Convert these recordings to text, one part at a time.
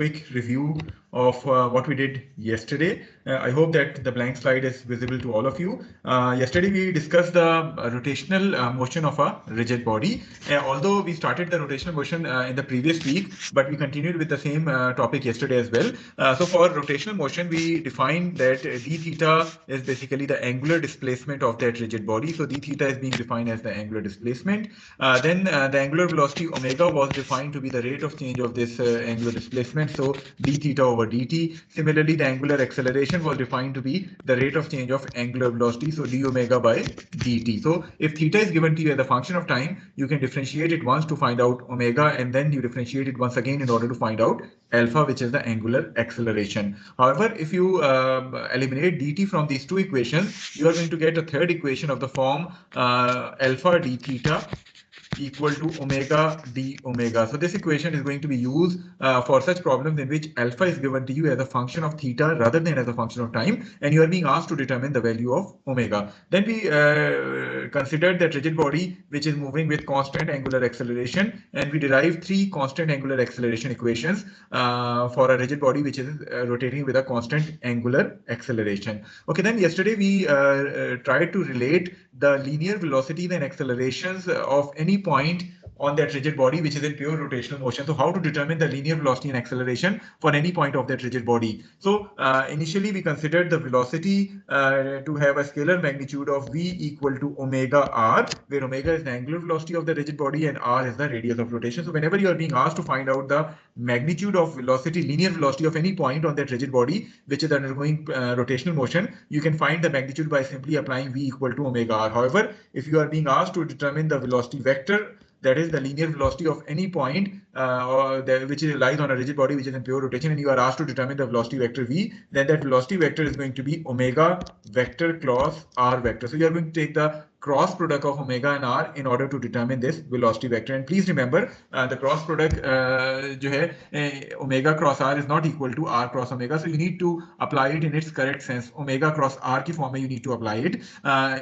quick review of what we did yesterday. I hope that the blank slide is visible to all of you. Yesterday we discussed the rotational motion of a rigid body. Although we started the rotational motion in the previous week, but we continued with the same topic yesterday as well. So for rotational motion, we defined that d theta is basically the angular displacement of that rigid body. So d theta is being defined as the angular displacement. Then the angular velocity omega was defined to be the rate of change of this angular displacement. So d theta over dt. Similarly, the angular acceleration was defined to be the rate of change of angular velocity. So d omega by dt. So if theta is given to you as a function of time, you can differentiate it once to find out omega, and then you differentiate it once again in order to find out alpha, which is the angular acceleration. However, if you eliminate dt from these two equations, you are going to get a third equation of the form alpha d theta equal to omega d omega. So this equation is going to be used for such problems in which alpha is given to you as a function of theta rather than as a function of time, and you are being asked to determine the value of omega. Then we considered that rigid body which is moving with constant angular acceleration, and we derived three constant angular acceleration equations for a rigid body which is rotating with a constant angular acceleration. Okay, then yesterday we tried to relate the linear velocities and accelerations of any point on that rigid body which is in pure rotational motion. So how to determine the linear velocity and acceleration for any point of that rigid body? So initially we considered the velocity to have a scalar magnitude of v equal to omega r, where omega is the angular velocity of the rigid body and r is the radius of rotation. So whenever you are being asked to find out the magnitude of velocity, linear velocity of any point on that rigid body which is undergoing rotational motion, you can find the magnitude by simply applying v equal to omega r. However, if you are being asked to determine the velocity vector, that is the linear velocity of any point which lies on a rigid body which is in pure rotation, and you are asked to determine the velocity vector v, then that velocity vector is going to be omega vector cross r vector. So you are going to take the cross product of omega and r in order to determine this velocity vector. And please remember the cross product जो है omega cross r is not equal to r cross omega, so you need to apply it in its correct sense. Omega cross r की form में you need to apply it.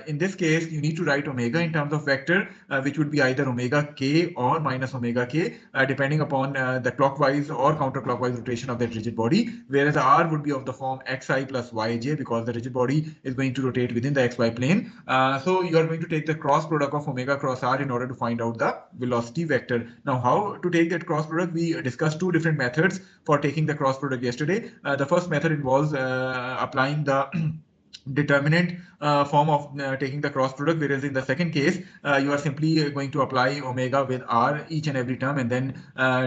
In this case, you need to write omega in terms of vector, which would be either omega k or minus omega k, depending upon the clockwise or counterclockwise rotation of that rigid body, whereas the r would be of the form xi plus yj, because the rigid body is going to rotate within the xy plane. So you are going to take the cross product of omega cross r in order to find out the velocity vector. Now, how to take that cross product? We discussed two different methods for taking the cross product yesterday. The first method involves applying the determinant form of taking the cross product, whereas in the second case you are simply going to apply omega with r each and every term and then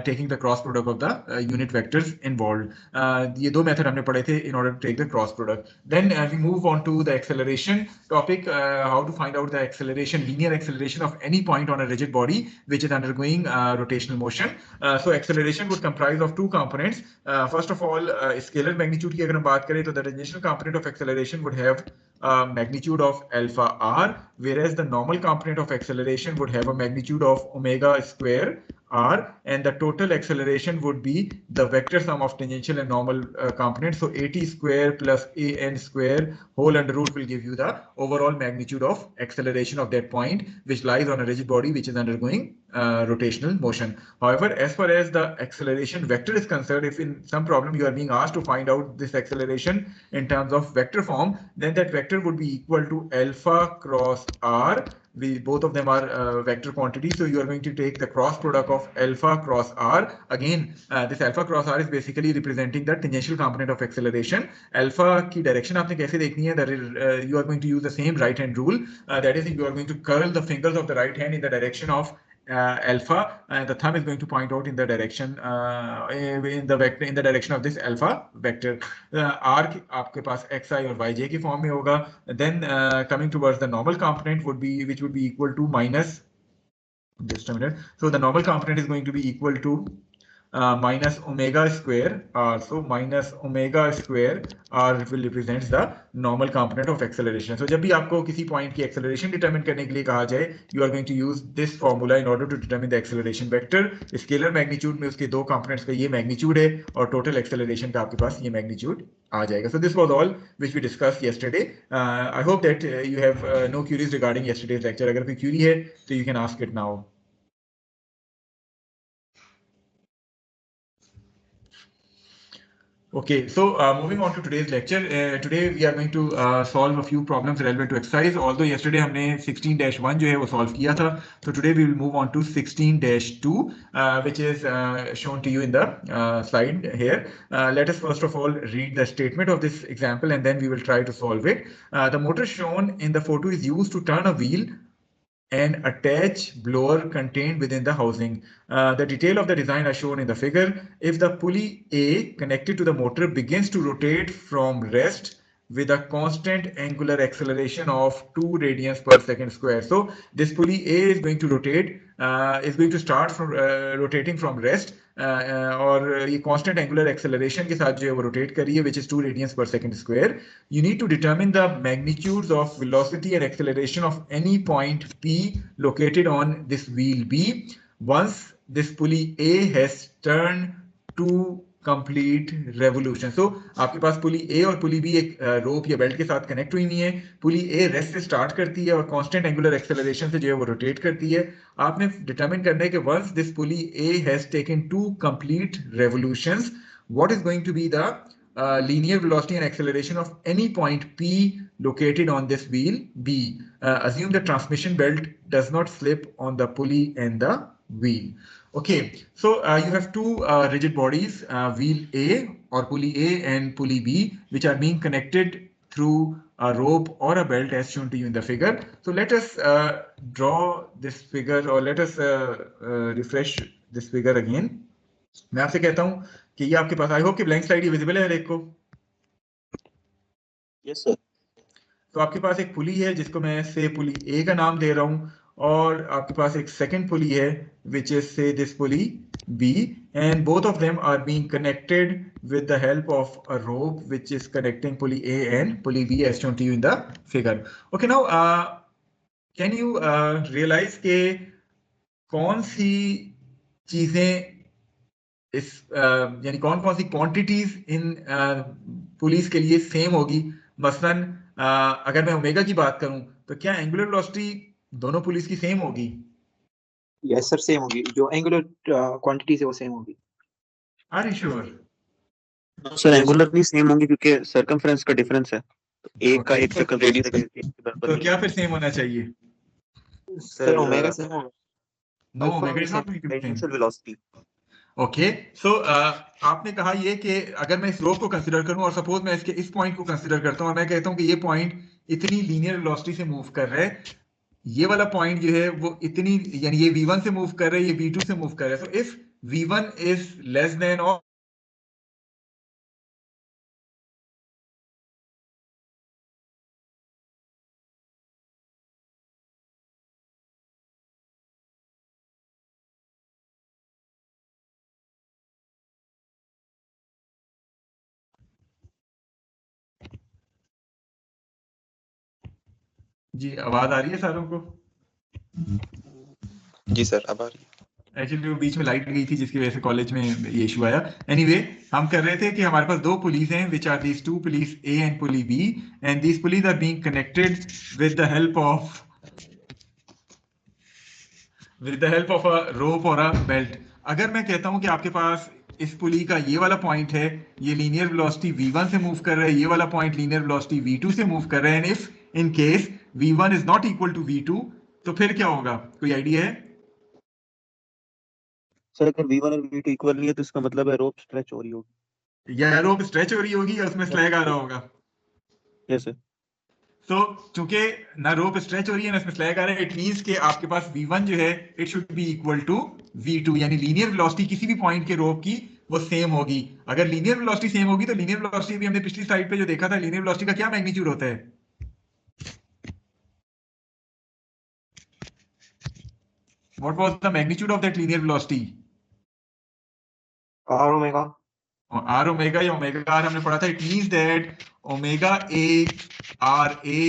taking the cross product of the unit vectors involved. ये दो method हमने पढ़े थे in order to take the cross product. Then we move on to the acceleration topic, how to find out the acceleration, linear acceleration of any point on a rigid body which is undergoing rotational motion. So acceleration would comprise of two components. First of all, scalar magnitude की अगर हम बात करें तो the tangential component of acceleration would have magnitude of alpha r, whereas the normal component of acceleration would have a magnitude of omega square r, and the total acceleration would be the vector sum of tangential and normal components. So at square plus an square whole under root will give you the overall magnitude of acceleration of that point which lies on a rigid body which is undergoing rotational motion. However, as far as the acceleration vector is concerned, if in some problem you are being asked to find out this acceleration in terms of vector form, then that vector would be equal to alpha cross r. Both of them are vector quantities, so you are going to take the cross product of alpha cross r. Again, this alpha cross r is basically representing the tangential component of acceleration. Alpha की direction आपने कैसे देखनी है? That is, you are going to use the same right hand rule. That is, you are going to curl the fingers of the right hand in the direction of alpha, and the thumb is going to point out in the direction in the direction of this alpha vector. R आपके पास xi और yj की form में होगा. Then coming towards the normal component would be, which would be equal to minus, just a minute. So the normal component is going to be equal to minus omega square r. So minus omega square r will represents the normal component of acceleration. So जब भी आपको किसी point की acceleration determine करने के लिए कहा जाए, you are going to use this formula in order to determine the acceleration vector. Scalar magnitude में उसके दो components का ये magnitude है और total acceleration का आपके पास ये magnitude आ जाएगा. So this was all which we discussed yesterday. I hope that you have no queries regarding yesterday's lecture. अगर कोई query है तो you can ask it now. Okay, so moving on to today's lecture. Today we are going to solve a few problems relevant to exercise. Although yesterday हमने 16-1 जो है वो solve किया था, so today we will move on to 16-2, which is shown to you in the slide here. Let us first of all read the statement of this example and then we will try to solve it. The motor shown in the photo is used to turn a wheel and attach blower contained within the housing. The detail of the design are shown in the figure. If the pulley A connected to the motor begins to rotate from rest with a constant angular acceleration of 2 radians per second square. So this pulley A is going to rotate, is going to start from rotating from rest और ये constant angular acceleration के साथ जो है वो rotate कर रही है, which is 2 radians per second square. You need to determine the magnitudes of velocity and acceleration of any point P located on this wheel B once this pulley A has turned to complete revolution. So आपके पास पुली ए और पुली B एक रोप या belt के साथ connect हुई नहीं है. पुली ए रेस्ट से स्टार्ट करती है और कांस्टेंट एंगुलर एक्सेलरेशन से जो है वो रोटेट करती है. आपने डिटरमिन करना है कि once this pulley A has taken two complete revolutions, what is going to be the linear velocity and acceleration of any point P located on this wheel B. Assume the transmission belt does not slip on the pulley and the wheel. Okay, so you have two rigid bodies, wheel A or pulley A and pulley B, which are being connected through a rope or a belt as shown to you in the figure. So let us draw this figure, or let us refresh this figure again. मैं आपसे कहता हूं कि ये आपके पास, I hope कि blank slide visible है हर एक को. Yes sir. तो आपके पास एक पुली है जिसको मैं से पुली ए का नाम दे रहा हूं, और आपके पास एक सेकंड पुली है which is say this pulley B, and both of them are being connected with the help of a rope which is connecting pulley A and pulley B as shown to you in the figure. Okay, now can you realize के कौन सी चीजें इस यानी कौन कौन सी quantities इन police के लिए same होगी. मसलन अगर मैं ओमेगा की बात करूं तो क्या एंगुलर वेलोसिटी दोनों पुलिस की सेम होगी? यस सर, सेम होगी. जो एंगुलर क्वांटिटी है वो सेम होगी. Are you sure? Sir angular भी सेम होंगी क्योंकि सर्कमफ्रेंस का डिफरेंस है. तो एक का एक सर्कल रेडियस है. तो क्या फिर सेम होना चाहिए? सर ओमेगा सेम होगा. No, omega is not going to be same. Initial velocity. Okay, so आपने कहा ये कि अगर मैं इस रोप को कंसीडर करूं और सपोज मैं इसके इस पॉइंट को कंसीडर करता हूं और मैं कहता हूं कि ये पॉइंट इतनी लीनियर वेलोसिटी से मूव कर रहा है, ये वाला पॉइंट जो है वो इतनी, यानी ये v1 से मूव कर रहा है, ये v2 से मूव कर रहा है. So if v1 is less than और जी आवाज आ रही है सारों को? जी सर, अब आ रही है. एक्चुअली वो बीच में लाइट गई थी जिसकी वजह से कॉलेज में ये इशू आया. एनीवे, हम कर रहे थे कि हमारे पास दो पुलिस हैं which are these two pulleys A and pulley B, and these pulleys are being connected with the help of a rope और अ बेल्ट. अगर मैं कहता हूं कि आपके पास इस पुली का ये वाला पॉइंट है, ये लीनियर वेलोसिटी v1 से मूव कर रहा है, ये वाला पॉइंट लीनियर वेलोसिटी v2 से मूव कर रहा है, and if in case v1 is not equal to v2, तो फिर क्या होगा? कोई आइडिया है? सर अगर v1 और v2 इक्वल नहीं है तो इसका मतलब है रोप स्ट्रेच हो रही होगी. या रोप स्ट्रेच हो रही होगी या उसमें स्लैग आ रहा होगा. Yes sir. तो चूंकि ना रोप स्ट्रेच हो रही है ना इसमें स्लैग आ रहा है, इट मींस कि आपके पास v1 जो है it should be equal to v2, यानी लीनियर वेलोसिटी किसी भी पॉइंट के रोप की वो सेम होगी. अगर लीनियर वेलोसिटी सेम होगी तो लीनियर वेलोसिटी भी हमने पिछली स्लाइड पे जो देखा था, लीनियर वेलोसिटी का क्या मैग्नीट्यूड होता है? What was the magnitude of that linear velocity? r omega. r omega या omega r हमने पढ़ा था. It means that omega a r a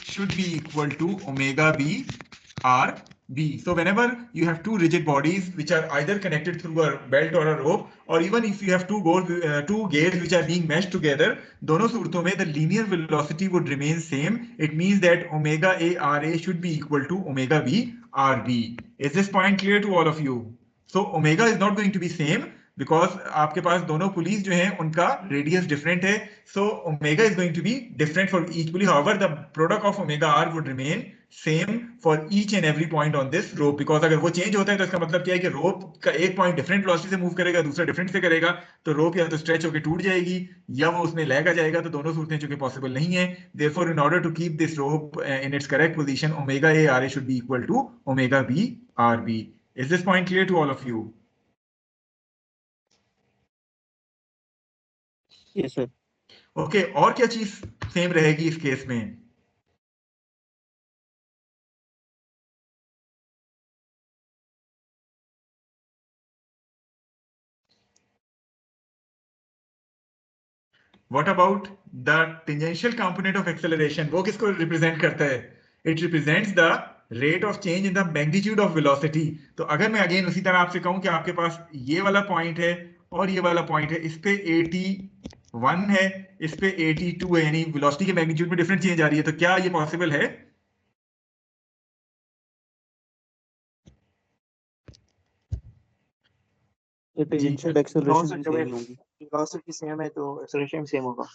should be equal to omega b r b. So whenever you have two rigid bodies which are either connected through a belt or a rope, or even if you have two gears which are being meshed together, दोनों सूरतों में the linear velocity would remain same. It means that omega a r a should be equal to omega b r b. Is this point clear to all of you? So omega is not going to be same. Because आपके पास दोनों pulleys जो हैं उनका radius different है, so omega is going to be different for each pulley, however the product of omega R would remain same for each and every point on this rope, because अगर वो change होता है तो इसका मतलब क्या है कि रोप का एक पॉइंट डिफरेंट वेलोसिटी से मूव करेगा, दूसरा डिफरेंट से करेगा, तो रोप या तो स्ट्रेच होकर टूट जाएगी या वो उसमें लैग आ जाएगा, तो दोनों सूरतें चूंकि पॉसिबल नहीं है, therefore in order to keep this rope in its correct position, omega a ra should be equal to omega b rb. Is this point clear to all of you? Yes, sir. Okay, और क्या चीज same रहेगी इस case में? What about the tangential component of acceleration? वो किसको represent करता है? It represents the rate of change in the magnitude of velocity. तो अगर मैं अगेन उसी तरह आपसे कहूं कि आपके पास ये वाला पॉइंट है और ये वाला पॉइंट है, इस पे 81 है, इस पे 82 है, यानी वेलोसिटी के मैग्नीट्यूड में डिफरेंट चेंज आ रही है, तो क्या ये पॉसिबल है? टेंजेंशियल एक्सेलरेशन भी सेम होगी, वेलोसिटी सेम है तो एक्सेलरेशन भी सेम होगा।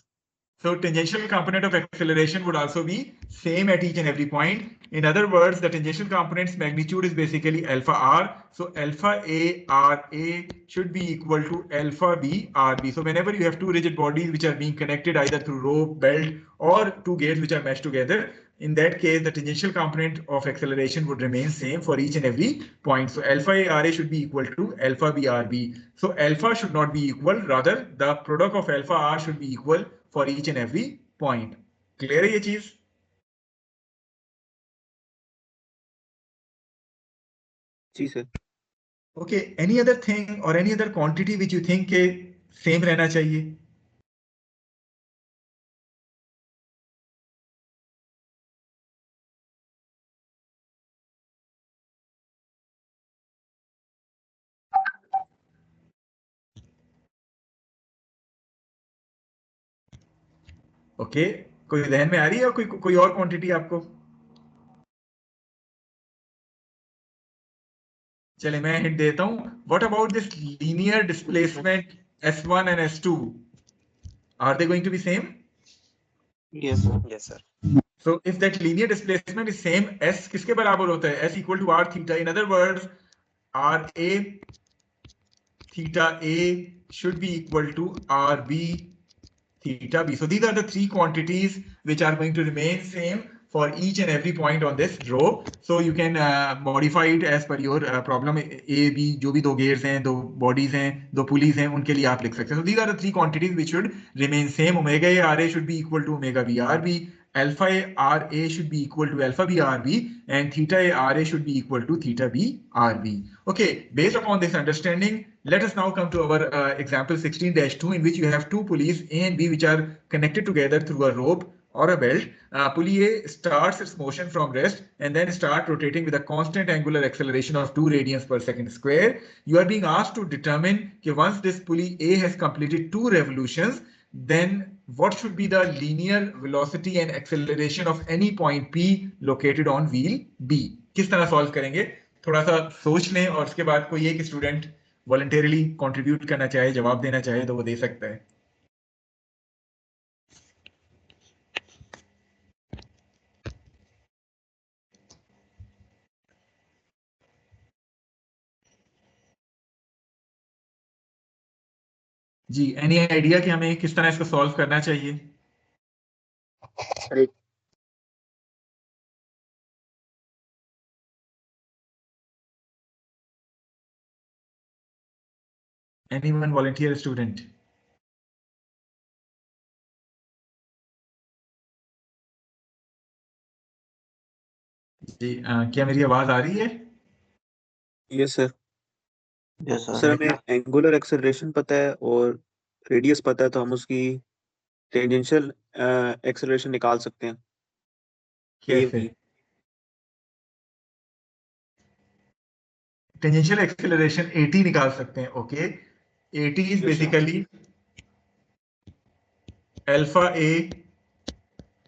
So tangential component of acceleration would also be same at each and every point. In other words, the tangential component's magnitude is basically alpha r. So alpha a r a should be equal to alpha b r b. So whenever you have two rigid bodies which are being connected either through rope, belt, or two gates which are meshed together, in that case, the tangential component of acceleration would remain same for each and every point. So alpha a r a should be equal to alpha b r b. So alpha should not be equal, rather the product of alpha r should be equal for each and every point. Clear है ये चीज? जी sir. Okay, any other thing or any other quantity which you think के same रहना चाहिए? Okay, कोई ध्यान में आ रही है, कोई और क्वांटिटी आपको? चले मैं हिंट देता हूं. What about this linear displacement S1 and S2? Are they going to be same? Yes sir. Yes sir. So if that linear displacement is same, S किसके बराबर होता है? S equal to R theta. In other words, RA theta A should be equal to RB theta B. So these are the three quantities which are going to remain same for each and every point on this row. So you can modify it as per your problem. A, B, जो भी दो gears हैं, दो bodies हैं, दो pulleys हैं, उनके लिए आप लिख सकते हैं. So these are the three quantities which should remain same. Omega A RA should be equal to omega B RB. Alpha A RA should be equal to alpha B RB, and theta A RA should be equal to theta B RB. Okay, based upon this understanding, let us now come to our example 16-2, in which you have two pulleys A and B which are connected together through a rope or a belt. Pulley A starts its motion from rest and then start rotating with a constant angular acceleration of 2 radians per second square. You are being asked to determine that once this pulley A has completed 2 revolutions, then what should be the linear velocity and acceleration of any point P located on wheel B. किस तरह solve करेंगे, थोड़ा सा सोच लें, और उसके बाद कोई एक स्टूडेंट वॉलंटरली कंट्रीब्यूट करना चाहे, जवाब देना चाहे तो वो दे सकता है. जी, एनी आइडिया कि हमें किस तरह इसको सॉल्व करना चाहिए? Anyone volunteer a student? जी, क्या मेरी आवाज आ रही है? Yes sir. Yes sir. Sir हमें एंगुलर एक्सेलरेशन पता है और रेडियस पता है, तो हम उसकी टेंजेंशियल एक्सेलरेशन निकाल सकते हैं. कैसे? टेंजेंशियल एक्सेलरेशन 80 निकाल सकते हैं. Okay, 80 is basically alpha A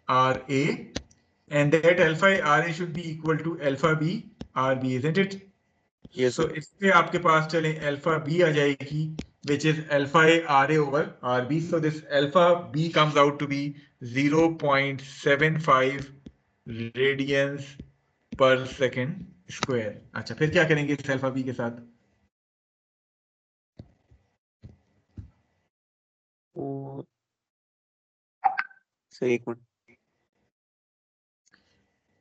RA, and that alpha A RA should be equal to alpha B RB, isn't it? Yes, so sir. इससे आपके पास चले alpha B आ जाएगी, which is alpha A RA over RB. So this alpha B comes out to be 0.75 radians per second square. अच्छा, फिर क्या करेंगे इस alpha B के साथ? सर एक मिनट,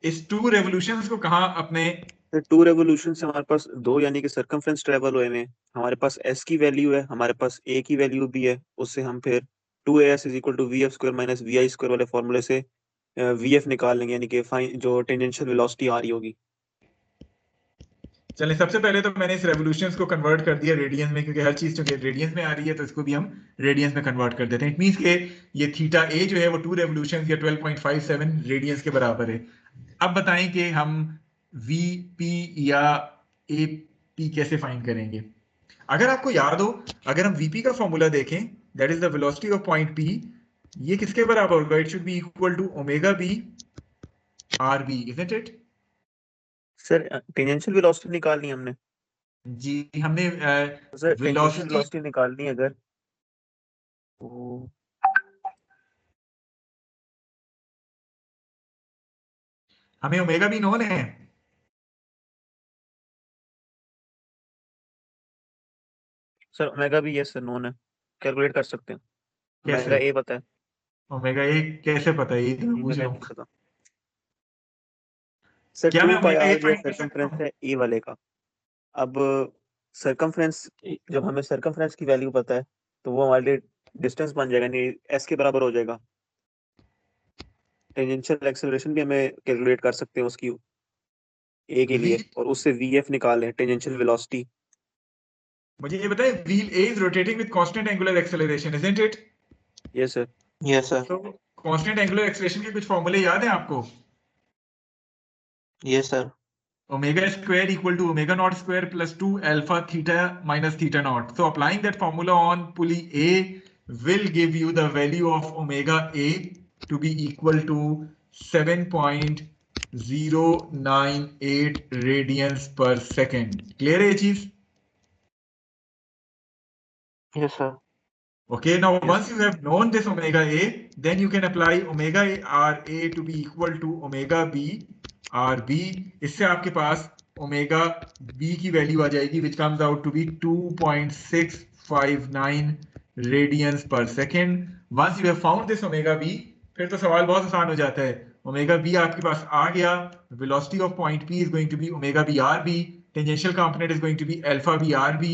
इस 2 रेवोल्यूशंस को कहाँ अपने 2 रेवोल्यूशन से हमारे पास 2 यानी कि सरकमफ्रेंस ट्रेवल हुए हैं। हमारे पास s की वैल्यू है, हमारे पास a की वैल्यू भी है। उससे हम फिर 2as = vf² - vi² वाले फॉर्मूले से vf निकाल लेंगे, यानी कि जो टेंजेंशियल वेलोसिटी आ रही होगी। चलिए, सबसे पहले तो मैंने इस रेवोल्यूशंस को कन्वर्ट कर दिया रेडियंस में, क्योंकि हर चीज जो रेडियंस में आ रही है तो इसको भी हम रेडियंस में कन्वर्ट कर देते हैं। इट मींस के ये थीटा ए जो है वो 2 रेवोल्यूशंस या 12.57 रेडियंस के बराबर है। अब बताएं कि हम वी पी या ए पी कैसे फाइंड करेंगे। अगर आपको याद हो, अगर हम वीपी का फॉर्मूला देखें, that is the velocity of point P, ये किसके बराबर होगा? It should be equal to omega B R B, isn't it? Sir tangential velocity निकालनी है हमने। जी, हमने सर टेंजेंशियल वेलोसिटी, वेलोसिटी निकालनी है अगर, तो हमें ओमेगा भी नोन है। सर ओमेगा भी यस सर नोन है, कैलकुलेट कर सकते हैं। ओमेगा कैसे? ए पता है, ओमेगा ए कैसे पता है? ये तो मैं पूछ ओमेगा रहा नहीं हूँ। पता। सर क्या 2 मैं पाई ओमेगा ए आर जो है फाइंड कर सकता सरकमफ्रेंस हूँ? है ए वाले का। अब सरकमफ्रेंस, जब हमें सरकमफ्रेंस की वैल्यू पता है तो वो हमारे लिए डिस्टेंस बन जाएगा, नहीं एस के बराबर हो जाएगा। टेंजेंशियल एक्सेलरेशन भी हमें कैलकुलेट कर सकते हैं उसकी ए के वी लिए, और उससे वी एफ निकालें टेंजेंशियल वेलोसिटी। मुझे ये बताएं, wheel A is rotating with constant angular acceleration, isn't it? Yes sir. Yes sir. तो कांस्टेंट एंगुलर एक्सेलरेशन के कुछ फॉर्मूले याद हैं आपको? Yes sir. Omega square equal to omega naught square plus 2 alpha theta minus theta naught. So applying that formula on pulley A will give you the value of omega A to be equal to 7.098 radians per second. Clear है ये चीज? Yes sir. Okay, now yes once you have known this omega A, then you can apply omega R A to be equal to omega B R B. इससे आपके पास omega B की value आ जाएगी, which comes out to be 2.659 radians per second. Once you have found this omega B, फिर तो सवाल बहुत आसान हो जाता है। omega B आपके पास आ गया, velocity of point P is going to be omega B R B, tangential component is going to be alpha B R B,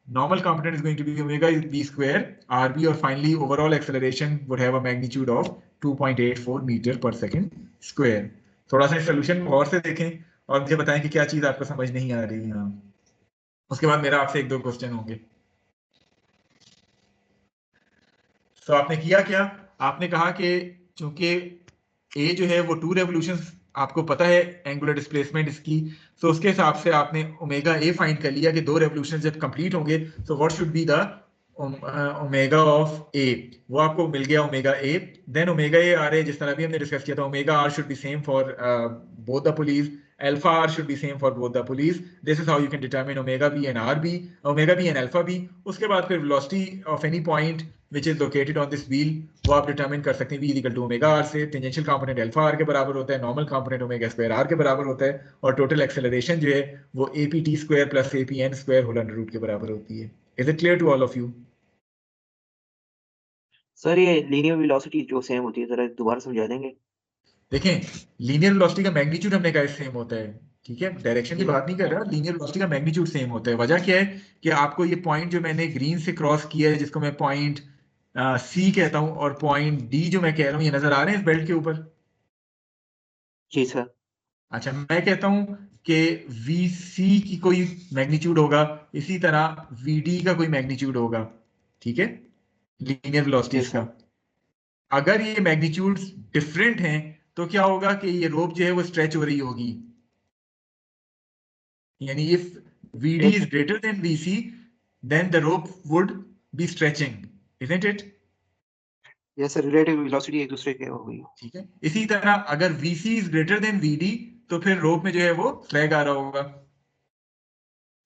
normal component is going to be omega b square rb, or finally overall acceleration would have a magnitude of 2.84 meter per second square. थोड़ा सा solution और से देखें और मुझे बताएं कि क्या चीज आपको समझ नहीं आ रही है यहाँ। उसके बाद मेरा आपसे 1-2 क्वेश्चन होंगे। तो आपने किया क्या? आपने कहा कि चूंकि ए जो है वो 2 रेवोल्यूशंस आपको पता है एंगुलर डिस्प्लेसमेंट इसकी, तो उसके हिसाब से आपने ओमेगा ए फाइंड कर लिया कि 2 रेवोल्यूशंस जब कंप्लीट होंगे तो what should be the omega of A. वो आपको मिल गया omega A. Then omega A R A, जिस तरह भी हमने डिस्कस किया था, omega R should be same for both the pulleys, alpha r should be same for both the pulleys. This is how you can determine omega b and rb, omega b and alpha b. उसके बाद फिर velocity of any point which is located on this wheel वो आप determine कर सकते हैं v equal to omega r से। Tangential component alpha r के बराबर होता है, normal component omega square r के बराबर होता है, और टोटल एक्सेलरेशन जो है वो apt square plus apn square whole under root के बराबर होती है। Is it clear to all of you? Sir ये लीनियर वेलोसिटी जो सेम होती है, जरा दोबारा समझा देंगे? देखें, लीनियर वेलोसिटी का मैग्नीट्यूड हमने कहा सेम होता है, ठीक है, डायरेक्शन की बात नहीं कर रहा, लीनियर वेलोसिटी का मैग्नीट्यूड सेम होता है। वजह क्या है कि आपको ये पॉइंट जो मैंने ग्रीन से क्रॉस किया है, जिसको मैं पॉइंट सी कहता हूं, और पॉइंट डी जो मैं कह रहा हूं, ये नजर आ रहे हैं इस बेल्ट के ऊपर? जी सर। अच्छा, मैं कहता हूं कि वी सी की कोई मैग्नीट्यूड होगा, इसी तरह वी डी का कोई मैग्नीट्यूड होगा, ठीक है, लीनियर जी वेलोसिटीज का। सर। अगर ये मैग्नीट्यूड्स डिफरेंट हैं तो क्या होगा कि ये रोप जो है वो स्ट्रेच हो रही होगी, यानी if VD yes is sir. greater than VC, then the rope would be stretching, isn't it? Yes sir, relative velocity एक दूसरे के हो गई। ठीक है, इसी तरह अगर VC is greater than VD, तो फिर रोप में जो है वो फ्लैग आ रहा होगा,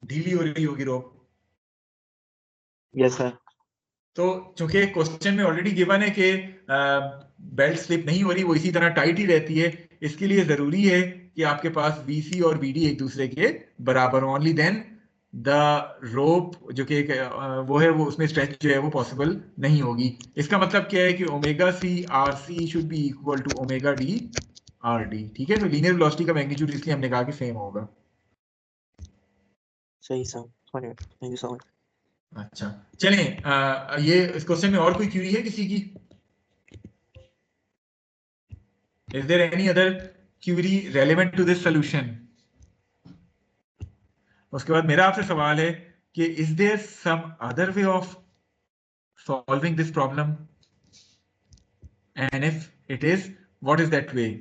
ढीली हो रही होगी रोप। Yes sir. तो चूंकि क्वेश्चन में ऑलरेडी गिवन है कि बेल्ट स्लिप नहीं हो रही, वो इसी तरह टाइट ही रहती है, इसके लिए जरूरी है कि आपके पास BC और BD एक दूसरे के बराबर हो, ओनली देन द रोप जो कि वो है, वो उसमें स्ट्रेच जो है वो पॉसिबल नहीं होगी। इसका मतलब क्या है कि omega C R C should be equal to omega D R D. ठीक है, तो लीनियर वेलोसिटी का मैग्नीट्यूड इसलिए हमने कहा कि सेम होगा। सही sir, thank you so much. अच्छा, चलें, ये इस क्वेश्चन में और कोई क्यूरी है किसी की? Is there any other query relevant to this solution? उसके बाद मेरा आपसे सवाल है कि is there some other way of solving this problem? And if it is, what is that way?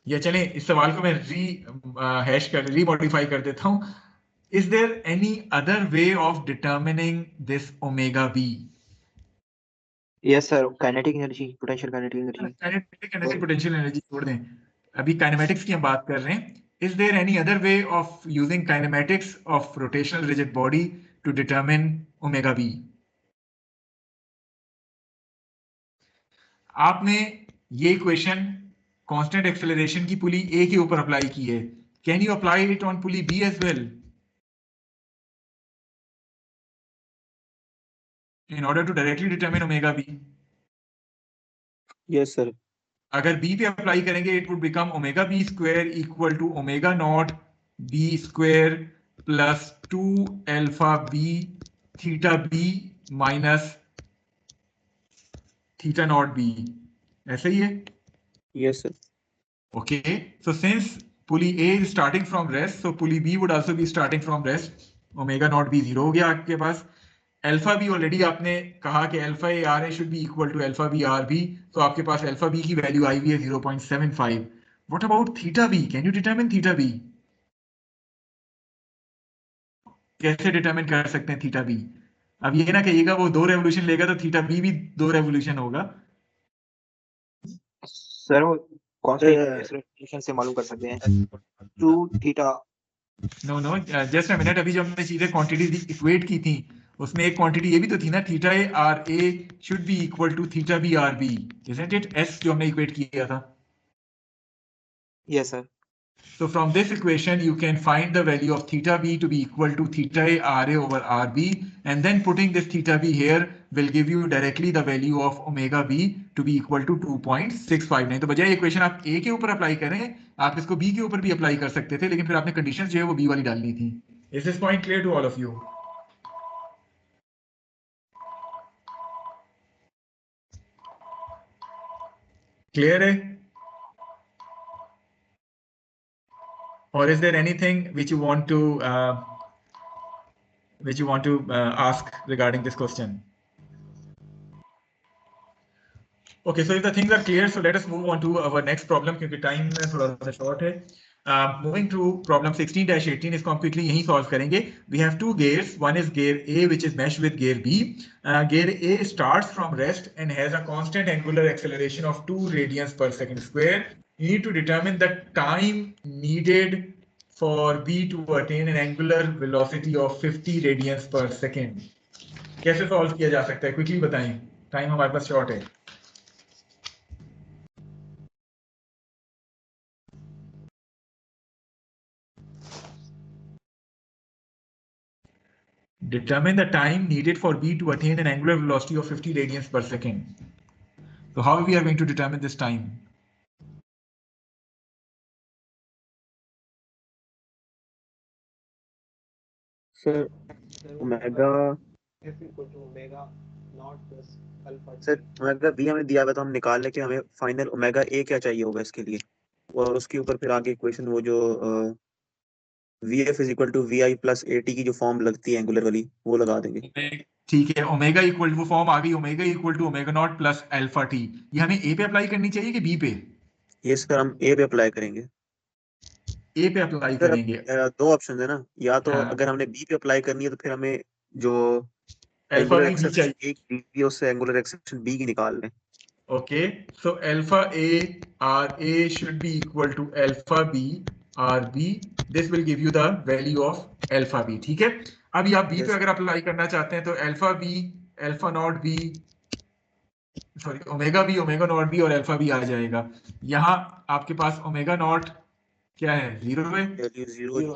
या चलें इस सवाल को मैं री मॉडिफाई कर देता हूं। Is there any other way of determining this omega v? Yes sir, kinetic energy, potential kinetic energy. Kinetic energy, potential energy छोड़ दें, अभी काइनेमैटिक्स की हम बात कर रहे हैं। Is there any other way of using kinematics of rotational rigid body to determine omega B? आपने ये इक्वेशन कांस्टेंट एक्सेलरेशन की पुली ए के ऊपर अप्लाई की है, can you apply it on pulley B as well in order to directly determine omega b? Yes sir. अगर b पे apply करेंगे, it would become omega B square equal to omega not B square plus 2 alpha B theta B minus theta not B. ऐसे ही है? Yes sir. Okay, so since pulley A is starting from rest, so pulley B would also be starting from rest. Omega naught B 0 हो गया आपके पास। Alpha B already आपने कहा कि alpha A R A should be equal to alpha B R B, तो आपके पास अल्फा बी की वैल्यू आई हुई है 0.75। What about theta B? Can you determine theta B? कैसे डिटरमिन कर सकते हैं थीटा बी? अब ये ना कहिएगा वो 2 रेवोल्यूशन लेगा तो थीटा बी भी 2 रेवोल्यूशन होगा। सर वो कौन से एक्सप्रेशन से मालूम कर सकते हैं? 2 theta. No no, just a minute, अभी जो हमने चीजें क्वांटिटी इक्वेट की थी, उसमें एक क्वांटिटी ये भी तो थी ना, theta A R A should be equal to theta B R B, isn't it? As जो हमने इक्वेट किया था। Yes sir. So from this equation, you can find the value of theta b to be equal to theta a RA over RB, and then putting this theta b here will give you directly the value of omega b to be equal to 2.659. तो बजाय equation आप A के ऊपर apply करें, आप इसको B के ऊपर भी अप्लाई कर सकते थे, लेकिन फिर आपने कंडीशंस जो है वो B वाली डालनी थी। Is this point clear to all of you? Clear है? Or is there anything which you want to ask regarding this question? Okay, so if the things are clear, so let us move on to our next problem क्योंकि time थोड़ा सा short है। Moving to problem 16-18, इसको हम quickly यहीं solve करेंगे। We have two gears. One is gear A, which is meshed with gear B. Gear A starts from rest and has a constant angular acceleration of 2 radians per second square. You need to determine the time needed for B to attain an angular velocity of 50 radians per second. कैसे solve किया जा सकता है? Quickly बताएं, time हमारे पास short है। Determine the time needed for B to attain an angular velocity of 50 radians per second. So how we are going to determine this time? Sir omega sir omega B हमें दिया हुआ, तो हम निकाल लें कि हमें फाइनल ओमेगा ए क्या चाहिए होगा इसके लिए, और उसके ऊपर फिर आगे इक्वेशन वो जो V F is equal to V I plus A T की जो फॉर्म लगती है एंगुलर वाली, वो लगा देंगे। ठीक है, ओमेगा इक्वल टू फॉर्म आ गई, omega equal to omega not plus alpha T. ये हमें ए पे अप्लाई करनी चाहिए कि बी पे? ये सर हम ए पे अप्लाई करेंगे। ए पे अप्लाई सर अब करेंगे। दो ऑप्शन है ना, या तो हाँ, अगर हमने बी पे अप्लाई करनी है तो फिर हमें जो अल्फा एंगुलर भी एक्सेलरेशन चाहिए। ए की दी है उससे एंगुलर एक्सेलरेशन बी की निकाल लें। Okay, so alpha A RA should be equal to alpha B RB. This will give you the value of alpha B. ठीक है, अभी आप B पे अगर अप्लाई करना चाहते हैं तो alpha B, alpha not B, sorry omega B, omega naught B और alpha B आ जाएगा। यहाँ आपके पास ओमेगा नॉट क्या है, 0 है, जीरो।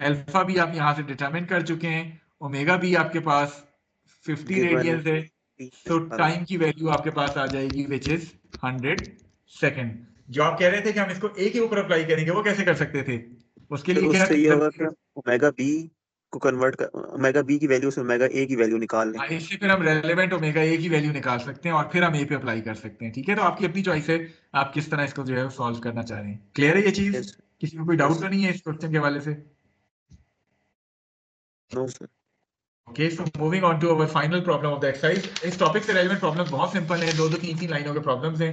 अल्फा भी आप यहाँ से डिटरमिन कर चुके हैं, ओमेगा भी आपके पास 50 रेडियंस है, तो टाइम की वैल्यू आपके पास आ जाएगी विच इज 100 सेकेंड। जो आप कह रहे थे कि हम इसको ए के ऊपर अप्लाई करेंगे, वो कैसे कर सकते थे? उसके लिए क्या उससे ये होगा कि ओमेगा बी को कन्वर्ट कर, ओमेगा बी की वैल्यू से ओमेगा ए की वैल्यू निकाल लें। इससे फिर हम रेलेवेंट ओमेगा ए की वैल्यू निकाल सकते हैं और फिर हम ए पे अप्लाई कर सकते हैं। ठीक है, तो आपकी अपनी चॉइस है, आप किस तरह इसको जो है सॉल्व करना चाह रहे हैं। क्लियर है ये चीज? Yes, किसी को कोई डाउट तो नहीं है इस क्वेश्चन के हवाले से? No sir. Okay, so moving on to our final problem of the exercise. इस टॉपिक से रेलेवेंट प्रॉब्लम बहुत सिंपल है, दो दो तीन तीन लाइनों के प्रॉब्लम्स हैं,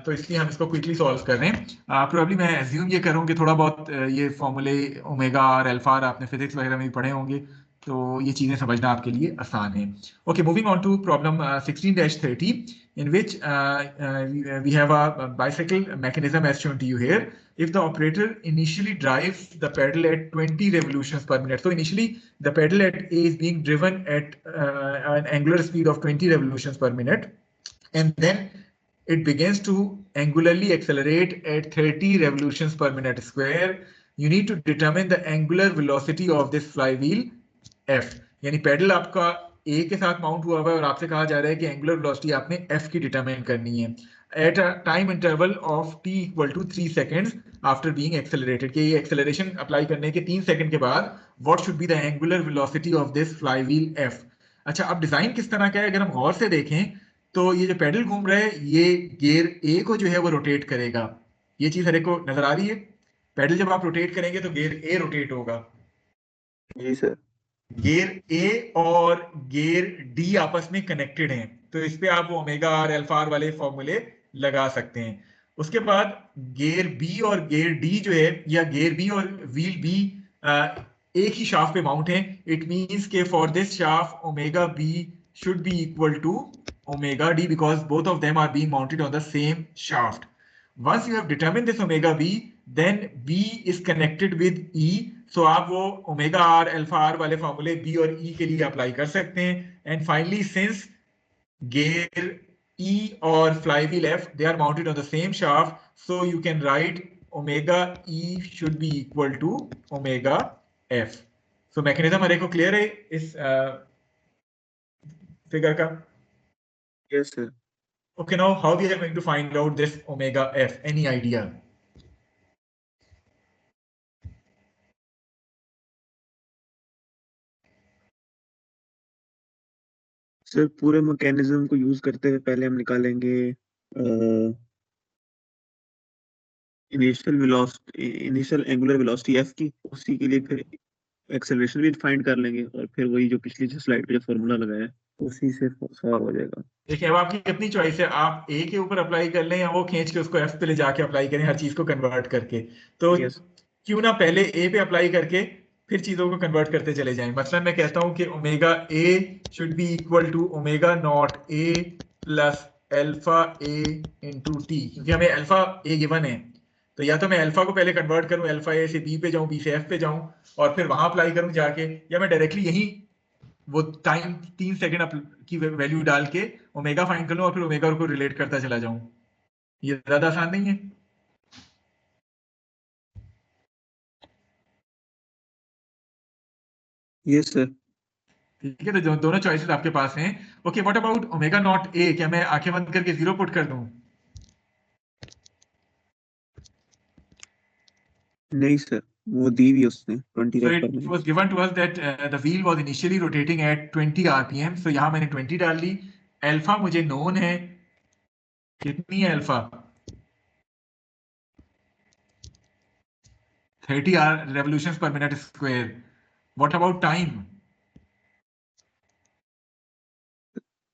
तो इसलिए हम इसको क्विकली सॉल्व कर रहे हैं। प्रोबेबली मैं एज्यूम ये करूँ कि थोड़ा बहुत ये फॉर्मूले ओमेगा और अल्फा आपने फिजिक्स वगैरह में भी पढ़े होंगे, तो ये चीजें समझना आपके लिए आसान है। Okay, moving on to problem 16-30 in which we have a bicycle mechanism as shown to you here. If the operator initially drives the pedal at 20 revolutions per minute, so initially the pedal at A is being driven at an angular speed of 20 revolutions per minute, and then it begins to angularly accelerate at 30 revolutions per minute square. You need to determine the angular velocity of this flywheel F. यानी pedal आपका A के साथ mount हुआ हुआ है और आपसे कहा जा रहा है कि एंगुलर वेलोसिटी आपने F की डिटरमाइन करनी है at a time interval of t equal to 3 seconds after being accelerated. कि ये एक्सेलरेशन अप्लाई करने के 3 सेकंड के बाद what should be the angular velocity of this flywheel F। अच्छा, अब डिजाइन किस तरह का है अगर हम गौर से देखें तो ये जो पेडल घूम रहा है ये गियर ए को जो है वो रोटेट करेगा। ये चीज हर एक को नजर आ रही है? पेडल जब आप रोटेट करेंगे तो गियर ए रोटेट होगा। जी सर। गियर ए और गियर डी आपस में कनेक्टेड हैं, तो इस पे आप वो ओमेगा आर अल्फा आर वाले फॉर्मूले लगा सकते हैं। उसके बाद गियर बी और गियर डी जो है, या गियर बी और व्हील बी एक ही शाफ्ट पे माउंट है। इट मींस के for this shaft omega B should be equal to omega d because both of them are being mounted on the same shaft. Once you have determined this omega b, then b is connected with e. So आप वो omega r alpha r वाले फॉर्मूले b और e के लिए apply कर सकते हैं। And finally, since gear e और flywheel f they are mounted on the same shaft, so you can write omega e should be equal to omega f. So mechanism हरे को clear है इस figure का? Yes sir. Okay, now how we are going to find out this omega f? Any idea? Sir पूरे mechanism को use करते हुए पहले हम निकालेंगे इनिशियल एंगुलर वेलोसिटी एफ की, उसी के लिए फिर एक्सेलरेशन भी फाइंड कर लेंगे और फिर वही जो पिछली स्लाइड पे जो फॉर्मूला लगाया है उसी से सॉल्व हो जाएगा। देखिए, अब आपकी अपनी चॉइस है, आप ए के ऊपर अप्लाई कर लें या वो खींच के उसको एफ पे ले जाके अप्लाई करें, हर चीज को कन्वर्ट करके। तो यस। क्यों ना पहले ए पे अप्लाई करके फिर चीजों को कन्वर्ट करते चले जाएं। मतलब मैं कहता हूं कि omega A should be equal to omega not A plus alpha A into T, क्योंकि हमें अल्फा ए गिवन है। तो या तो मैं अल्फा को पहले कन्वर्ट करूं, अल्फा ए से बी पे जाऊं, बी से एफ पे जाऊं और फिर वहां अप्लाई करूं जाके, या मैं डायरेक्टली यही वो टाइम 3 सेकंड की वैल्यू डाल के ओमेगा फाइंड कर लूं और फिर ओमेगा को रिलेट करता चला जाऊं। ये ज्यादा आसान नहीं है? Yes sir. ठीक है, तो दोनों चॉइसेस आपके पास हैं। Okay, what about omega not ए? क्या मैं आंखें बंद करके 0 पुट कर दूं? नहीं सर, वो दी भी उसने 20 So रेप पर it minute. was given to us that the wheel was initially rotating at 20 rpm. So यहाँ मैंने 20 डाल ली। अल्फा मुझे नोन है, कितनी है alpha? 30 revolutions per minute square. What about time?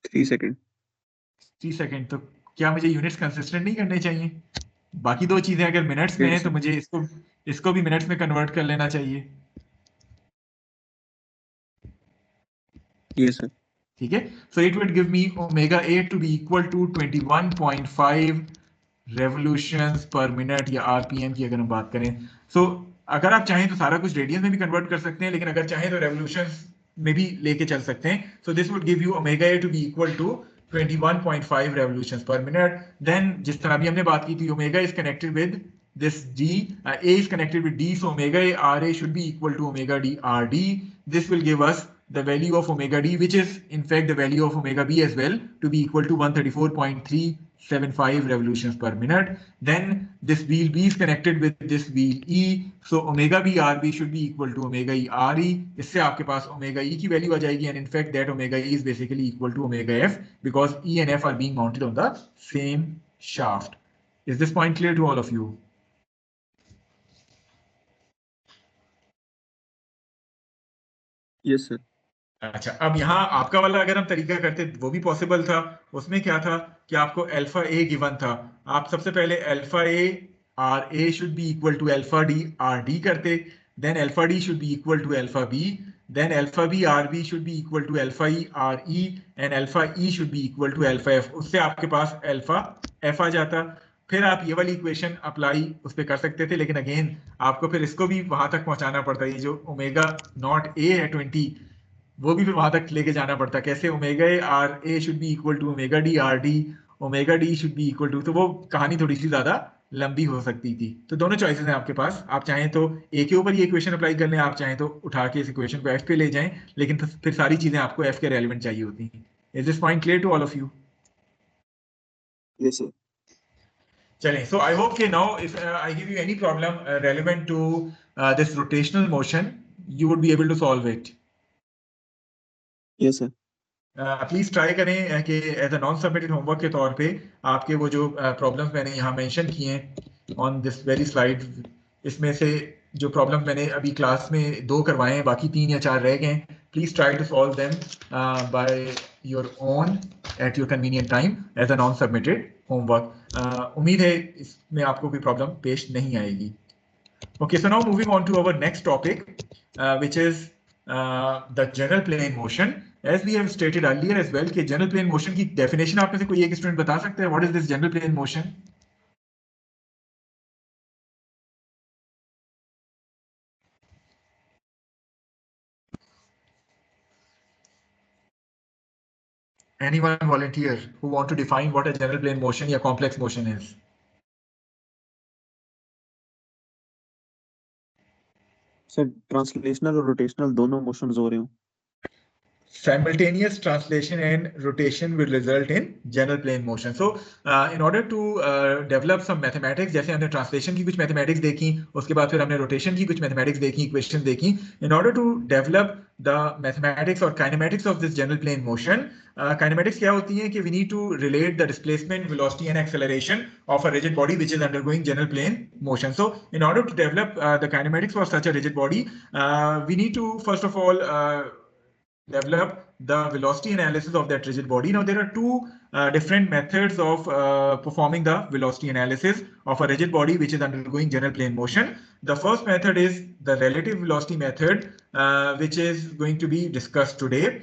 3 second. 3 second. तो क्या मुझे यूनिट्स कंसिस्टेंट नहीं करने चाहिए? बाकी दो चीजें अगर मिनट्स में है तो मुझे इसको भी मिनट्स में कन्वर्ट कर लेना चाहिए। Yes sir. ठीक है, so it would give me omega a to be equal to 21.5 revolutions per minute या rpm की अगर हम बात करें. so अगर आप चाहें तो सारा कुछ रेडियंस में भी कन्वर्ट कर सकते हैं, लेकिन अगर चाहें तो रेवोल्यूशंस में भी लेके चल सकते हैं. so this would give you omega a to be equal to 21.5 revolutions per minute. then जिस तरह अभी हमने बात की थी, omega is connected with this d, a is connected with d, so omega a ra should be equal to omega d rd. This will give us the value of omega d, which is in fact the value of omega b as well, to be equal to 134.375 revolutions per minute. Then this wheel b is connected with this wheel e, so omega b rb should be equal to omega e re. इससे आपके पास omega e की value आ जाएगी, and in fact that omega e is basically equal to omega f, because e and f are being mounted on the same shaft. Is this point clear to all of you? Yes sir. अच्छा, अब यहाँ आपका वाला अगर हम तरीका करते वो भी पॉसिबल था. उसमें क्या था कि आपको अल्फा ए गिवन था, आप सबसे पहले alpha A R A should be equal to alpha D R D करते, then alpha D should be equal to alpha B, then alpha B R B should be equal to alpha E R E, and alpha E should be equal to alpha F. उससे आपके पास alpha F आ जाता. फिर आप ये वाली equation apply उस पर कर सकते थे, लेकिन अगेन आपको फिर इसको भी वहां तक पहुंचाना पड़ता है. ये जो ओमेगा नॉट ए है 20, वो भी फिर वहां तक लेके जाना पड़ता. कैसे? Omega R A should be equal to omega D R D, omega D should be equal to, तो वो कहानी थोड़ी सी ज्यादा लंबी हो सकती थी. तो दोनों चॉइसेस हैं आपके पास, आप चाहें तो ए के ऊपर ये इक्वेशन अप्लाई कर लें, आप चाहें तो उठा के इस इक्वेशन को एफ पे ले जाएं, लेकिन फिर सारी चीजें आपको एफ के रेलिवेंट चाहिए होती हैं. Is this point clear to all of you? Yes sir. चलें, so I hope कि now if I give you any problem relevant to this rotational motion, you would be able to solve it. Yes sir. Please try करें कि as a non submitted homework के तौर पे आपके वो जो problems मैंने यहाँ मेंशन किए हैं ऑन दिस वेरी स्लाइड, इसमें से जो प्रॉब्लम्स मैंने अभी क्लास में 2 करवाए हैं, बाकी 3 या 4 रह गए हैं, please try to solve them by your own at your convenient time as a non submitted homework. उम्मीद है इसमें आपको कोई प्रॉब्लम पेश नहीं आएगी. Okay, so now moving on to our next topic, which is the general plane motion. As we have stated earlier as well, कि general plane motion की definition आप में से कोई एक स्टूडेंट बता सकते हैं? What is this general plane motion? Anyone volunteer who want to define what a general plane motion या complex motion is? Sir translational और रोटेशनल दोनों मोशंस हो रहे हो. Simultaneous translation and rotation will result in general plane motion. So, in order to develop some mathematics, जैसे हमने translation की कुछ mathematics देखी, उसके बाद फिर हमने rotation की कुछ mathematics देखी, equations देखी. In order to develop the mathematics or kinematics of this general plane motion, kinematics क्या होती है कि we need to relate the displacement, velocity and acceleration of a rigid body which is undergoing general plane motion. So, in order to develop the kinematics for such a rigid body, we need to first of all develop the velocity analysis of that rigid body. Now there are two different methods of performing the velocity analysis of a rigid body which is undergoing general plane motion. The first method is the relative velocity method, which is going to be discussed today.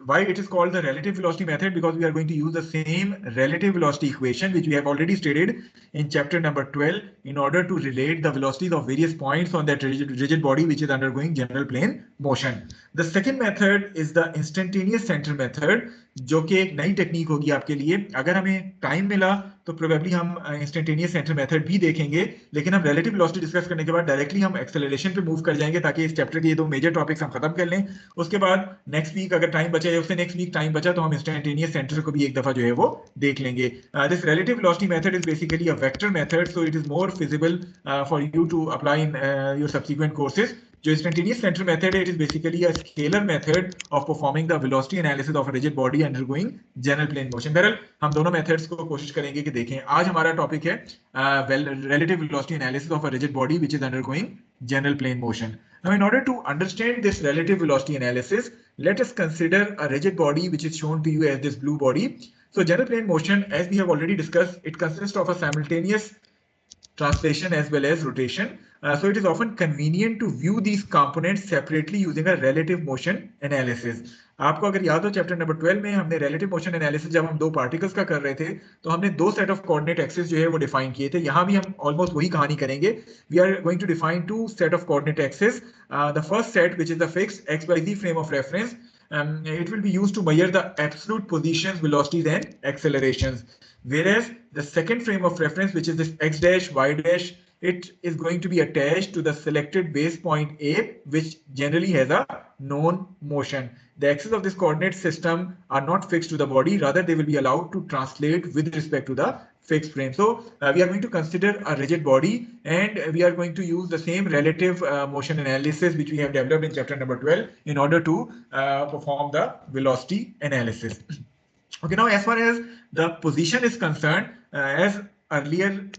Why it is called the relative velocity method? Because we are going to use the same relative velocity equation which we have already stated in chapter number 12 in order to relate the velocities of various points on that rigid body which is undergoing general plane motion. The second method is the instantaneous center method, जो कि एक नई technique होगी आपके लिए. अगर हमें time मिला तो प्रोबेबली हम इंस्टेंटेनियस सेंटर मेथड भी देखेंगे, लेकिन हम रिलेटिव वेलोसिटी डिस्कस करने के बाद डायरेक्टली हम एक्सेलरेशन पे मूव कर जाएंगे ताकि इस चैप्टर के ये 2 मेजर टॉपिक्स हम खत्म कर लें. उसके बाद नेक्स्ट वीक अगर टाइम बचा या उससे नेक्स्ट वीक टाइम बचा तो हम इंस्टेंटेनियस सेंटर को भी एक दफा जो है वो देख लेंगे. This relative velocity method is basically a vector method, so it is more feasible for you to apply in your subsequent courses. जो instantaneous center method है, it is basically a scalar method of performing the velocity analysis of a rigid body undergoing general plane motion. बहरहाल हम दोनों methods को कोशिश करेंगे कि देखें. आज हमारा टॉपिक है relative velocity analysis of a rigid body which is undergoing general plane motion. Now, in order to understand this relative velocity analysis, let us consider a rigid body which is shown to you as this blue body. So, general plane motion, as we have already discussed, it consists of a simultaneous translation as well as rotation. So it is often convenient to view these components separately using a relative motion analysis. आपको अगर याद हो chapter number 12 में हमने relative motion analysis जब हम दो particles का कर रहे थे तो हमने दो set of coordinate axes जो है वो define किए थे. यहाँ भी हम almost वही कहानी करेंगे. We are going to define two set of coordinate axes. The first set, which is the fixed x by z frame of reference, it will be used to measure the absolute positions, velocities, and accelerations. Whereas the second frame of reference, which is this x dash, y dash, it is going to be attached to the selected base point A, which generally has a known motion. The axes of this coordinate system are not fixed to the body, rather they will be allowed to translate with respect to the fixed frame. So we are going to consider a rigid body, and we are going to use the same relative motion analysis which we have developed in chapter number 12 in order to perform the velocity analysis. Okay, now as far as the position is concerned, as earlier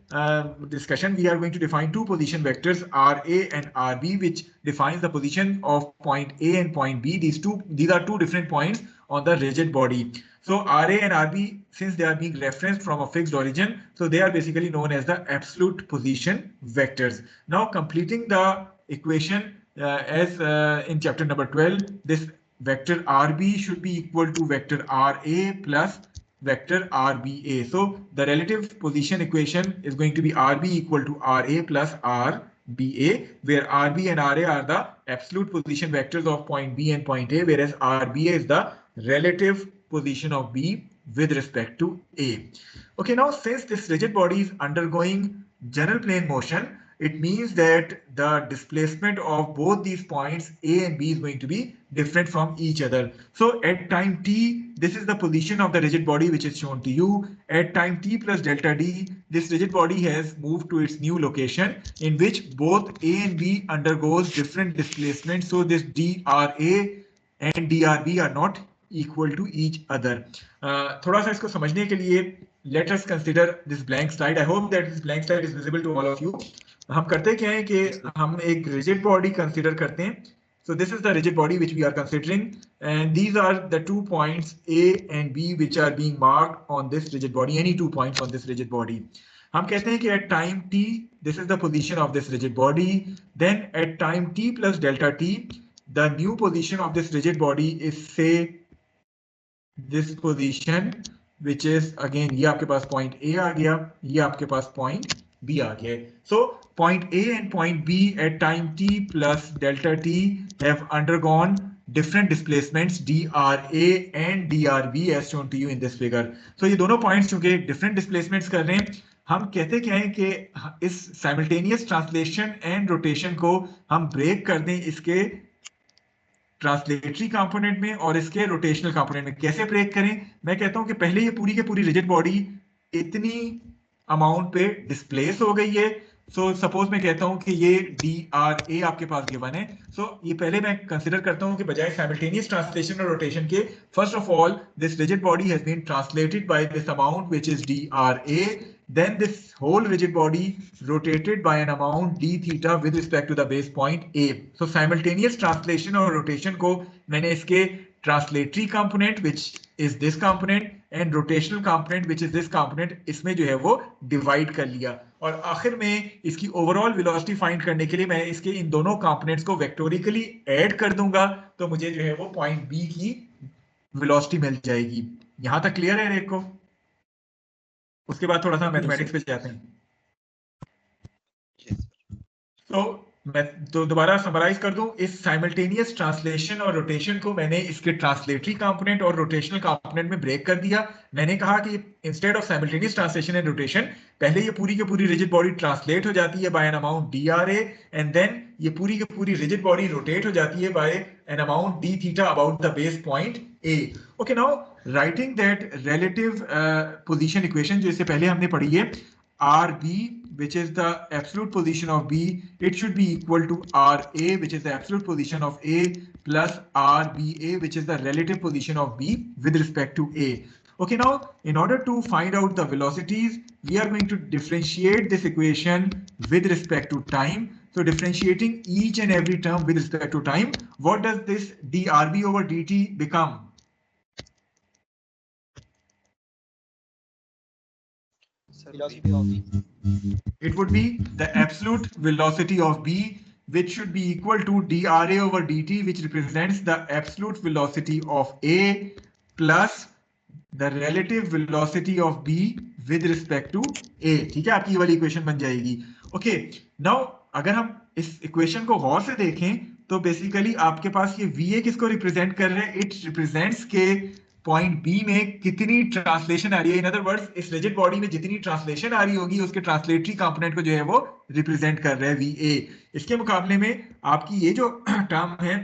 discussion, we are going to define two position vectors, RA and RB, which defines the position of point A and point B. These are two different points on the rigid body. So RA and RB, since they are being referenced from a fixed origin, so they are basically known as the absolute position vectors. Now completing the equation as in chapter number 12, this vector RB should be equal to vector RA plus vector RBA. So the relative position equation is going to be RB equal to RA plus RBA, where RB and RA are the absolute position vectors of point B and point A, whereas RBA is the relative position of B with respect to A. Okay, now since this rigid body is undergoing general plane motion, it means that the displacement of both these points A and B is going to be different from each other. So at time t, this is the position of the rigid body which is shown to you. At time t plus delta d, this rigid body has moved to its new location in which both A and B undergoes different displacement. So this dra and drb are not equal to each other. थोड़ा सा इसको समझने के लिए let us consider this blank slide. I hope that this blank slide is visible to all of you. हम करते क्या है कि हम एक rigid body consider करते हैं. So this is the rigid body which we are considering, and these are the 2 points A and B which are being marked on this rigid body, any 2 points on this rigid body. हम कहते हैं कि at time t, this is the position of this rigid body. Then at time t plus delta t, the new position of this rigid body is, say, this position, which is again ये आपके पास point A आ गया, ये आपके पास point B आ गया. So point A and point B at time t plus delta t have undergone different displacements dra and drb as shown to you in this figure. So ये दोनों points चूंकि different displacements कर रहे हैं, हम कहते क्या है कि इस simultaneous translation and rotation को हम break कर दें इसके ट्रांसलेटरी कंपोनेंट में और इसके रोटेशनल कंपोनेंट में. कैसे ब्रेक करें? मैं कहता हूं कि पहले ये पूरी की पूरी रिजिड बॉडी इतनी अमाउंट पे डिस्प्लेस हो गई है. सो सपोज मैं कहता हूं कि ये DRA आपके पास गिवन है. सो ये पहले मैं कंसिडर करता हूं कि बजाय साइमल्टेनियस ट्रांसलेशन और रोटेशन के, first of all this rigid body has been translated by this amount which is DRA. Then this whole rigid body rotated by an amount d theta with respect to the base point A. So simultaneous translation or rotation को मैंने इसके translatory component which is this component and rotational component which is this component, इसमें जो है वो divide कर लिया. और आखिर में इसकी overall velocity find करने के लिए मैं इसके इन दोनों components को vectorically add कर दूंगा, तो मुझे जो है वो point B की velocity मिल जाएगी. यहां तक clear है रेट को? उसके बाद थोड़ा सा मैथमेटिक्स पे जाते हैं. मैं तो दोबारा समराइज कर दूं, इस साइमल्टेनियस ट्रांसलेशन और रोटेशन को मैंने इसके ट्रांसलेटरी कंपोनेंट और रोटेशनल कंपोनेंट में ब्रेक कर दिया. मैंने कहा कि instead of simultaneous translation and rotation, पहले ये पूरी की पूरी रिजिड बॉडी ट्रांसलेट हो जाती है by an amount DRA, and then ये पूरी की पूरी रिजिड बॉडी रोटेट हो जाती है by an amount d theta about the base point A. Okay, now writing that relative position equation जो इससे पहले हमने पढ़ी है, RB, which is the absolute position of B, it should be equal to RA, which is the absolute position of A, plus RBA, which is the relative position of B with respect to A. Okay, now in order to find out the velocities, we are going to differentiate this equation with respect to time. So differentiating each and every term with respect to time, what does this dRB over dt become? velocity of B. It would be the absolute velocity of B, which should be equal to dra over dt, which represents the absolute velocity of A plus the relative velocity of B with respect to A. ठीक है, आपकी ये वाली equation बन जाएगी. Okay, now अगर हम इस इक्वेशन को गौर से देखें तो बेसिकली आपके पास ये VA किसको रिप्रेजेंट कर रहे हैं? इट रिप्रेजेंट्स के पॉइंट बी में कितनी ट्रांसलेशन आ रही है. इन अदर वर्ड्स, इस रिजिड बॉडी में जितनी ट्रांसलेशन आ रही होगी उसके ट्रांसलेटरी कंपोनेंट को जो है वो रिप्रेजेंट कर रहा है VA. इसके मुकाबले में आपकी ये जो टर्म है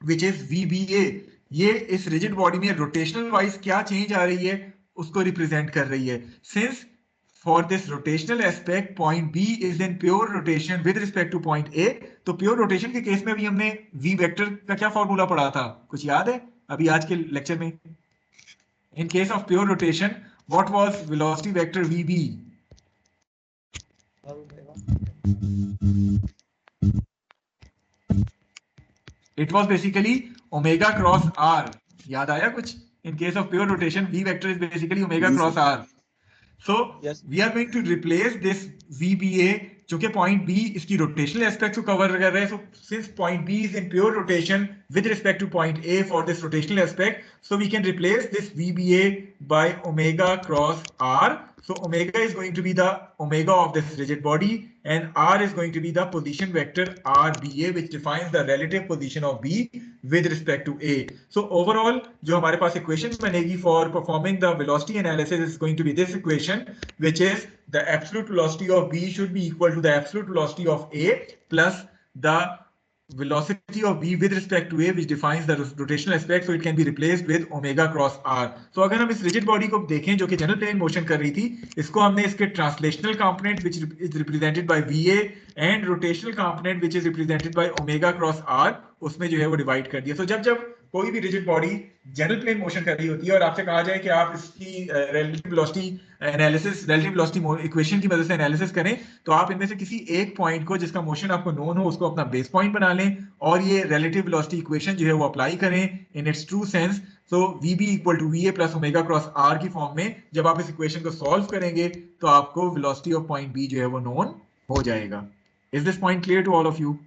विच इज VBA, ये इस रिजिड बॉडी में रोटेशनल वाइज क्या चेंज आ रही है उसको रिप्रेजेंट कर रही है. Since for this rotational aspect point B is in pure rotation with respect to point A, तो pure rotation के केस में भी हमने V वेक्टर का क्या फॉर्मूला पढ़ा था, कुछ याद है अभी आज के लेक्चर में? In case of pure rotation, what was velocity vector VB? It was basically omega cross R. याद आया कुछ? In case of pure rotation, V vector is basically omega cross R. So yes, we are going to replace this VBA, जो कि point B इसकी rotational aspect को cover कर रहा है. So since point B is in pure rotation with respect to point A for this rotational aspect, so we can replace this VBA by omega cross R. So omega is going to be the omega of this rigid body and R is going to be the position vector RBA, which defines the relative position of B with respect to A. So overall, जो हमारे पास equation बनेगी for performing the velocity analysis is going to be this equation, which is the absolute velocity of B should be equal to the absolute velocity of A plus the velocity of B with respect to A, which defines the rotational aspect, so it can be replaced with omega cross R. So अगर हम इस rigid body को देखें जो कि general plane motion कर रही थी, इसको हमने इसके translational component which is represented by VA and rotational component which is represented by omega cross R, उसमें जो है वो divide कर दिया. So जब कोई भी rigid body general plane motion कर रही होती है और आपसे कहा जाए कि आप इसकी relative velocity analysis, relative velocity equation की मदद से एनालिसिस करें, तो आप इनमें से किसी एक पॉइंट को जिसका मोशन आपको नोन हो उसको अपना बेस पॉइंट बना लें और ये relative velocity इक्वेशन जो है वो अप्लाई करें इन इट्स ट्रू सेंस. तो VB equal to VA plus omega cross R की फॉर्म में जब आप इस इक्वेशन को सॉल्व करेंगे तो आपको वेलोसिटी ऑफ पॉइंट B जो है वो नोन हो जाएगा. Is this point clear to all of you?